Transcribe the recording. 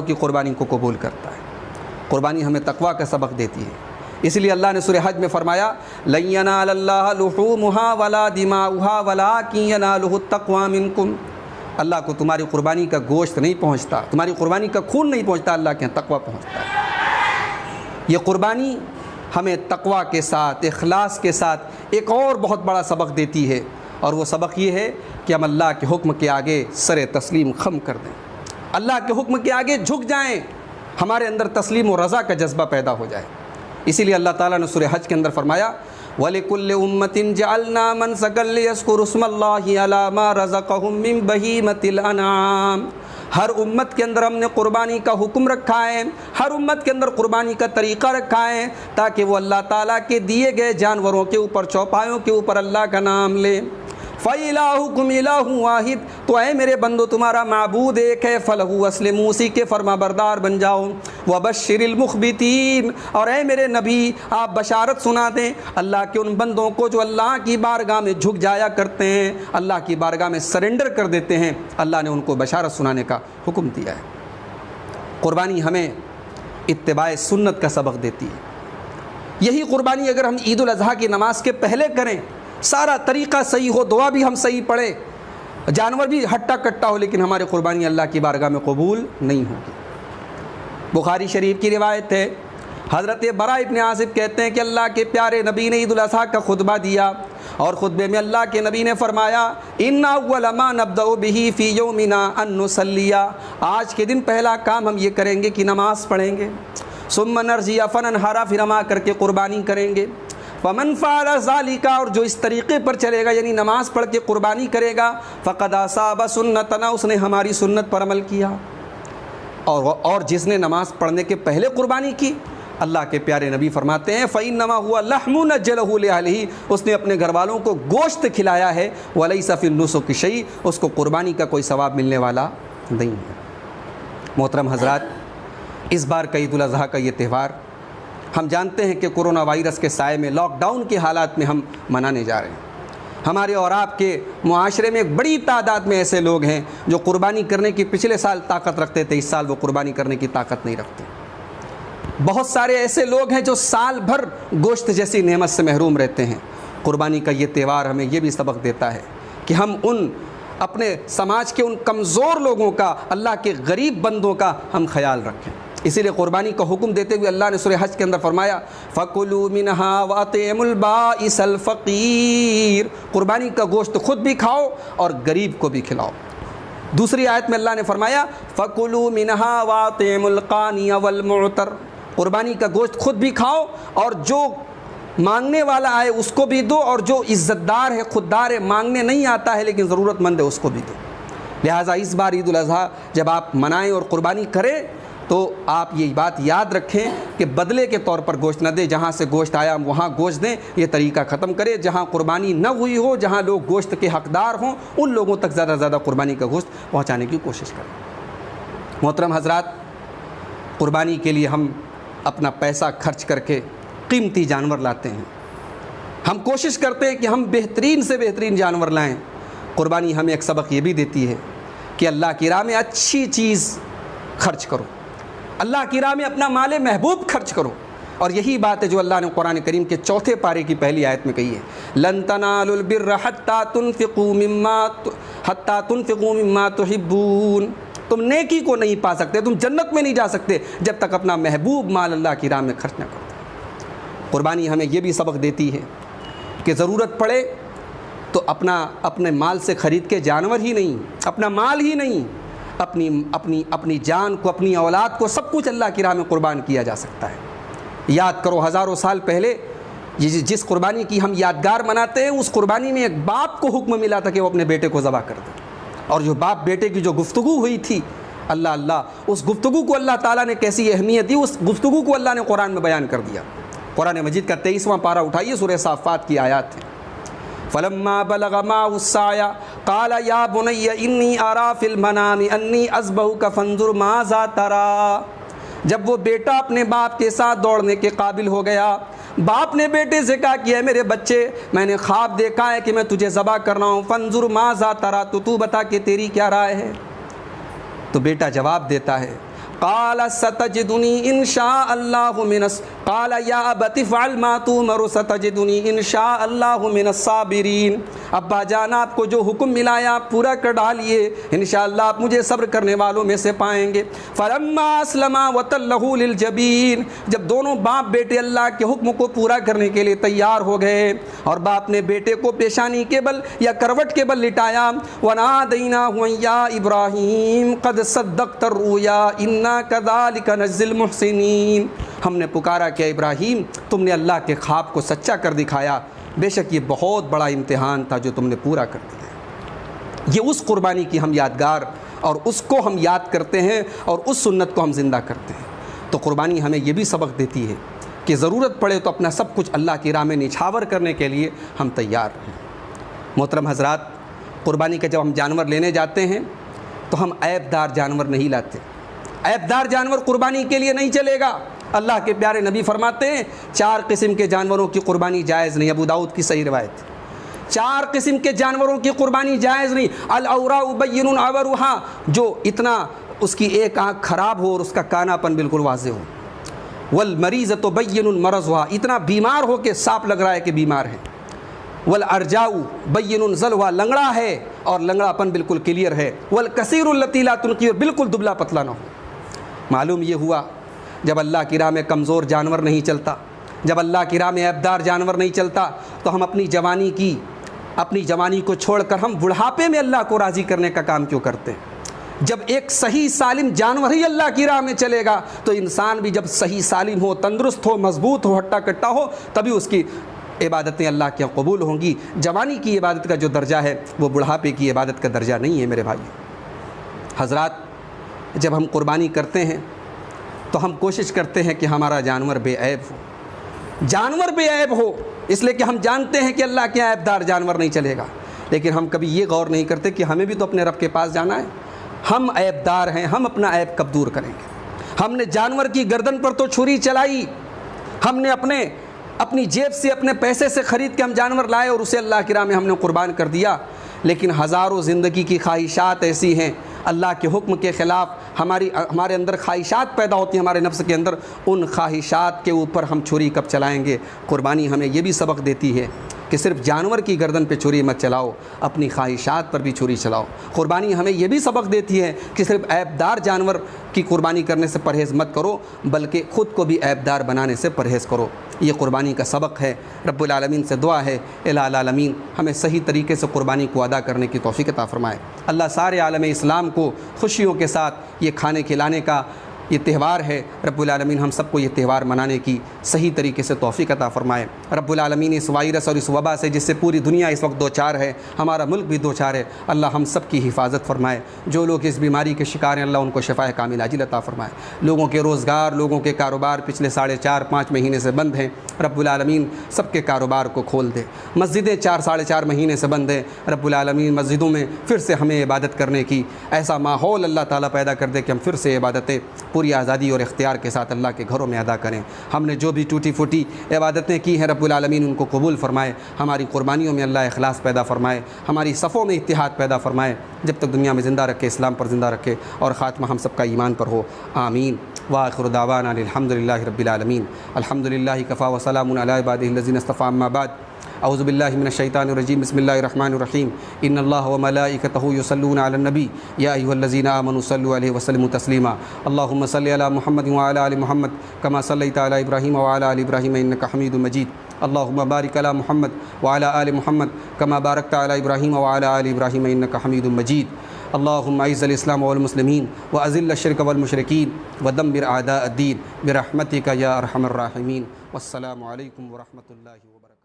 کی قربانی کو قبول کرتا ہے۔ قربانی ہمیں تقویٰ کا سبق دیتی ہے، اس لیے اللہ نے سورہ حج میں فرمایا لن ینال اللہ لحومها ولا دماؤها ولکن ینالہ التقوی منکم، اللہ کو تمہاری قربانی کا گوشت نہیں پہنچتا، تمہاری قربانی کا خون نہیں پہنچتا، اللہ کے تقویٰ پہنچتا ہے۔ یہ قربانی ہمیں تقویٰ کے ساتھ، اخلاص کے ساتھ ایک اور بہت بڑا سبق دیتی ہے، اور وہ سبق یہ ہے کہ ہم اللہ کے حکم کے آگے سر تسلیم خم کر دیں، اللہ کے حکم کے آگے جھک جائیں، ہمارے اندر تسلیم و رضا کا جذبہ پیدا ہو جائے۔ اسی لیے اللہ تعالیٰ نے سورہ حج کے اندر فرمایا وَلِكُلِّ أُمَّةٍ جَعَلْنَا مَنْسَكًا لِيَذْكُرُوا اسْمَ اللَّهِ عَلَىٰ مَا رَزَقَهُم مِّن بَهِيمَةِ الْأَنْعَامِ، ہر امت کے اندر ہم نے قربانی کا حکم رکھا ہے، ہر امت کے اندر قربانی کا طریقہ رکھا ہے، تاکہ وہ اللہ تعالیٰ کے دیے گئے جانوروں کے اوپر، چوپایوں کے اوپر اللہ کا نام لے۔ فَإِلَٰهُكُمْ إِلَٰهٌ وَاحِدٌ، تو اے میرے بندو تمہارا معبود ایک ہے، فَلَهُ أَسْلِمُوا، اسی کے فرما بردار بن جاؤ۔ وَبَشِّرِ الْمُخْبِتِينَ، اور اے میرے نبی آپ بشارت سنا دیں اللہ کے ان بندوں کو جو اللہ کی بارگاہ میں جھک جایا کرتے ہیں، اللہ کی بارگاہ میں سرنڈر کر دیتے ہیں، اللہ نے ان کو بشارت سنانے کا حکم دیا ہے۔ قربانی ہمیں اتباع سنت کا سبق دیتی ہے۔ یہی قربانی اگر ہم عید الاضحیٰ کی نماز کے پہلے کریں، سارا طریقہ صحیح ہو، دعا بھی ہم صحیح پڑھیں، جانور بھی ہٹا کٹا ہو، لیکن ہماری قربانی اللہ کی بارگاہ میں قبول نہیں ہوگی۔ بخاری شریف کی روایت ہے، حضرت براء ابن عازب کہتے ہیں کہ اللہ کے پیارے نبی نے عید الاضحیٰ کا خطبہ دیا، اور خطبے میں اللہ کے نبی نے فرمایا ان اول ما نبدأ به فی یومنا ان نصلی، آج کے دن پہلا کام ہم یہ کریں گے کہ نماز پڑھیں گے، ثم نرجی فننحر، پھر ہم آ کر کے قربانی کریں گے۔ فمن فعل ذلك، اور جو اس طریقے پر چلے گا یعنی نماز پڑھ کے قربانی کرے گا، فقد اصاب سنتنا، اس نے ہماری سنت پر عمل کیا۔ اور جس نے نماز پڑھنے کے پہلے قربانی کی، اللہ کے پیارے نبی فرماتے ہیں فَإِنَّمَا هُوَ لَحْمُ نَجَّلَهُ لِأَهْلِهِ، اس نے اپنے گھر والوں کو گوشت کھلایا ہے، وَلَيْسَ فِي النُّسُكِ شَيْءٌ، اس کو قربانی کا کوئی ثواب ملنے والا نہیں ہے۔ محترم حضرات، اس بار کا عید الاضحیٰ کا یہ تہوار ہم جانتے ہیں کہ کورونا وائرس کے سائے میں، لاک ڈاؤن کے حالات میں ہم منانے جا رہے ہیں۔ ہمارے اور آپ کے معاشرے میں ایک بڑی تعداد میں ایسے لوگ ہیں جو قربانی کرنے کی پچھلے سال طاقت رکھتے تھے، اس سال وہ قربانی کرنے کی طاقت نہیں رکھتے۔ بہت سارے ایسے لوگ ہیں جو سال بھر گوشت جیسی نعمت سے محروم رہتے ہیں۔ قربانی کا یہ تہوار ہمیں یہ بھی سبق دیتا ہے کہ ہم اپنے سماج کے ان کمزور لوگوں کا، اللہ کے غریب بندوں کا ہم خیال رکھیں۔ اسی لیے قربانی کا حکم دیتے ہوئے اللہ نے سورہ حج کے اندر فرمایا فَكُلُوا مِنْهَا وَأَطْعِمُوا الْبَائِسَ الْفَقِيرَ، قربانی کا گوشت خود بھی کھاؤ اور غریب کو بھی کھلاؤ۔ دوسری آیت میں اللہ نے فرمایا فَكُلُوا مِنْهَا وَأَطْعِمُوا الْقَانِيَ وَالْمُعْتَرَ، قربانی کا گوشت خود بھی کھاؤ اور جو مانگنے والا ہے اس کو بھی دو، اور جو عزت دار ہے، خوددار ہے، مانگنے نہیں آتا ہے لیکن ضرورت مند ہے، اس کو بھی دو۔ لہٰذا اس بار عید الاضحیٰ جب آپ منائیں اور قربانی کریں تو آپ یہ بات یاد رکھیں کہ بدلے کے طور پر گوشت نہ دیں، جہاں سے گوشت آیا وہاں گوشت دیں، یہ طریقہ ختم کریں۔ جہاں قربانی نہ ہوئی ہو، جہاں لوگ گوشت کے حقدار ہوں، ان لوگوں تک زیادہ سے زیادہ قربانی کا گوشت پہنچانے کی کوشش کریں۔ محترم حضرات، قربانی کے لیے ہم اپنا پیسہ خرچ کر کے قیمتی جانور لاتے ہیں، ہم کوشش کرتے ہیں کہ ہم بہترین سے بہترین جانور لائیں۔ قربانی ہمیں ایک سبق یہ بھی دیتی ہے کہ اللہ کی راہ میں اچھی چیز خرچ کرو، اللہ کی راہ میں اپنا مال محبوب خرچ کرو، اور یہی بات ہے جو اللہ نے قرآن کریم کے 4 پارے کی پہلی آیت میں کہی ہے لَن تَنَالُوا الْبِرَّ حَتَّى تُنْفِقُوا مِمَّا تُحِبُّونَ، تم نیکی کو نہیں پا سکتے، تم جنت میں نہیں جا سکتے جب تک اپنا محبوب مال اللہ کی راہ میں خرچ نہ کرو۔ قربانی ہمیں یہ بھی سبق دیتی ہے کہ ضرورت پڑے تو اپنے مال سے خرید کے جانور ہی نہیں، اپنا مال ہی نہیں، اپنی جان کو، اپنی اولاد کو، سب کچھ اللہ کی راہ میں قربان کیا جا سکتا ہے۔ یاد کرو ہزاروں سال پہلے جس قربانی کی ہم یادگار مناتے ہیں، اس قربانی میں ایک باپ کو حکم ملا تھا کہ وہ اپنے بیٹے کو ذبح کر دے، اور جو باپ بیٹے کی جو گفتگو ہوئی تھی، اللہ اس گفتگو کو اللہ تعالیٰ نے کیسی اہمیت دی، اس گفتگو کو اللہ نے قرآن میں بیان کر دیا۔ قرآن مجید کا 23واں پارہ اٹھائیے، سورہ صافات کی آیات ہیں۔ فلما بلغ معه السعي قال يا بني اني ارى في المنام اني اذبحك فانظر ماذا ترى، جب وہ بیٹا اپنے باپ کے ساتھ دوڑنے کے قابل ہو گیا، باپ نے بیٹے سے کہا کہ اے میرے بچے، میں نے خواب دیکھا ہے کہ میں تجھے ذبح کر رہا ہوں، فانظر ماذا ترى، تو بتا کہ تیری کیا رائے ہے۔ تو بیٹا جواب دیتا ہے قال ستجدنی ان شاء اللہ قال یا ابت افعل ما تؤمر ستجدنی ان شاء اللہ من الصابرین۔ ابا جان آپ کو جو حکم ملا ہے آپ پورا کر ڈالیے، انشاءاللہ آپ مجھے صبر کرنے والوں میں سے پائیں گے۔ فلما اسلما وتلہ للجبین، جب دونوں باپ بیٹے اللہ کے حکم کو پورا کرنے کے لیے تیار ہو گئے اور باپ نے بیٹے کو پیشانی کے بل یا کروٹ کے بل لٹایا، ونادیناہ یا ابراہیم قد صدقت الرؤیا انا کذالک نجزی المحسنین، ہم نے پکارا کہ ابراہیم تم نے اللہ کے خواب کو سچا کر دکھایا، بے شک یہ بہت بڑا امتحان تھا جو تم نے پورا کر دیا۔ یہ اس قربانی کی ہم یادگار اور اس کو ہم یاد کرتے ہیں اور اس سنت کو ہم زندہ کرتے ہیں۔ تو قربانی ہمیں یہ بھی سبق دیتی ہے کہ ضرورت پڑے تو اپنا سب کچھ اللہ کی راہ میں نچھاور کرنے کے لیے ہم تیار ہیں۔ محترم حضرات، قربانی کا جب ہم جانور لینے جاتے ہیں تو ہم عیب دار جانور نہیں لاتے، عیب دار جانور قربانی کے لیے نہیں چلے گا۔ اللہ کے پیارے نبی فرماتے ہیں 4 قسم کے جانوروں کی قربانی جائز نہیں، ابو داؤد کی صحیح روایت، 4 قسم کے جانوروں کی قربانی جائز نہیں۔ العوراء بین عورها، جو اتنا اس کی ایک آنکھ خراب ہو اور اس کا کانا پن بالکل واضح ہو۔ والمریضۃ بین مرضها، اتنا بیمار ہو کہ سانپ لگ رہا ہے کہ بیمار ہے۔ والارجاء بین ذلوا، لنگڑا ہے اور لنگڑا پن بالکل کلیئر ہے۔ والکثیر التی لا تنقی، بالکل دبلا پتلا نہ ہو۔ معلوم یہ ہوا جب اللہ کی راہ میں کمزور جانور نہیں چلتا، جب اللہ کی راہ میں عیبدار جانور نہیں چلتا، تو ہم اپنی جوانی کو چھوڑ کر ہم بڑھاپے میں اللہ کو راضی کرنے کا کام کیوں کرتے ہیں؟ جب ایک صحیح سالم جانور ہی اللہ کی راہ میں چلے گا تو انسان بھی جب صحیح سالم ہو، تندرست ہو، مضبوط ہو، ہٹا کٹا ہو، تبھی اس کی عبادتیں اللہ کی قبول ہوں گی۔ جوانی کی عبادت کا جو درجہ ہے وہ بڑھاپے کی عبادت کا درجہ نہیں ہے میرے بھائی۔ حضرات، جب ہم قربانی کرتے ہیں تو ہم کوشش کرتے ہیں کہ ہمارا جانور بے عیب ہو، جانور بے عیب ہو، اس لیے کہ ہم جانتے ہیں کہ اللہ کے عیب دار جانور نہیں چلے گا۔ لیکن ہم کبھی یہ غور نہیں کرتے کہ ہمیں بھی تو اپنے رب کے پاس جانا ہے، ہم عیب دار ہیں، ہم اپنا عیب کب دور کریں گے؟ ہم نے جانور کی گردن پر تو چھری چلائی، ہم نے اپنی جیب سے اپنے پیسے سے خرید کے ہم جانور لائے اور اسے اللہ کی راہ میں ہم نے قربان کر دیا، لیکن ہزاروں زندگی کی خواہشات ایسی ہیں، اللہ کے حکم کے خلاف ہمارے اندر خواہشات پیدا ہوتی ہیں ہمارے نفس کے اندر، ان خواہشات کے اوپر ہم چھری کب چلائیں گے؟ قربانی ہمیں یہ بھی سبق دیتی ہے کہ صرف جانور کی گردن پہ چھری مت چلاؤ، اپنی خواہشات پر بھی چھری چلاؤ۔ قربانی ہمیں یہ بھی سبق دیتی ہے کہ صرف عیب دار جانور کی قربانی کرنے سے پرہیز مت کرو، بلکہ خود کو بھی عیب دار بنانے سے پرہیز کرو۔ یہ قربانی کا سبق ہے۔ رب العالمین سے دعا ہے الہ العالمین ہمیں صحیح طریقے سے قربانی کو ادا کرنے کی توفیق عطا فرمائے۔ اللہ سارے عالم اسلام کو خوشیوں کے ساتھ یہ کھانے کھلانے کا یہ تہوار ہے، رب العالمین ہم سب کو یہ تہوار منانے کی صحیح طریقے سے توفیق عطا فرمائے۔ رب العالمین اس وائرس اور اس وبا سے جس سے پوری دنیا اس وقت دوچار ہے، ہمارا ملک بھی دوچار ہے، اللہ ہم سب کی حفاظت فرمائے۔ جو لوگ اس بیماری کے شکار ہیں اللہ ان کو شفاء کامل عاجل عطا فرمائے۔ لوگوں کے روزگار، لوگوں کے کاروبار پچھلے 4.5 مہینے سے بند ہیں، رب العالمین سب کے کاروبار کو کھول دے۔ مسجدیں 4.5 مہینے سے بند ہیں، رب العالمین مسجدوں میں پھر سے ہمیں عبادت کرنے کی ایسا ماحول اللہ تعالیٰ پیدا کر دے کہ ہم پھر سے عبادتیں پوری آزادی اور اختیار کے ساتھ اللہ کے گھروں میں ادا کریں۔ ہم نے جو بھی ٹوٹی پھوٹی عبادتیں کی ہیں رب العالمین ان کو قبول فرمائے، ہماری قربانیوں میں اللہ اخلاص پیدا فرمائے، ہماری صفوں میں اتحاد پیدا فرمائے، جب تک دنیا میں زندہ رکھے اسلام پر زندہ رکھے اور خاتمہ ہم سب کا ایمان پر ہو، آمین۔ وآخر دعوانا الحمدللہ رب العالمین، الحمدللہ کفا وسلام علی عبادہ الذین اصطفی، اما بعد، اعوذ باللہ من الشیطان الرجیم، بسم اللہ الرحمن الرحیم، ان اللہ وملائکتہ یصلون علی النبی یا ایھا الذین آمنوا صلوا علیہ وسلموا تسلیما، اللہم صل علی محمد وعلی آل محمد کما صلیت علی ابراہیم وعلی آل ابراہیم انک حمید مجید، اللہم بارک علی محمد وعلی آل محمد کما بارکت علی ابراہیم وعلی آل ابراہیم انک حمید مجید، اللہم اعز الاسلام والمسلمین واذل الشرک والمشرکین ودمر اعداء الدین برحمتک یا ارحم الراحمین، والسلام علیکم ورحمۃ اللہ وبرکاتہ۔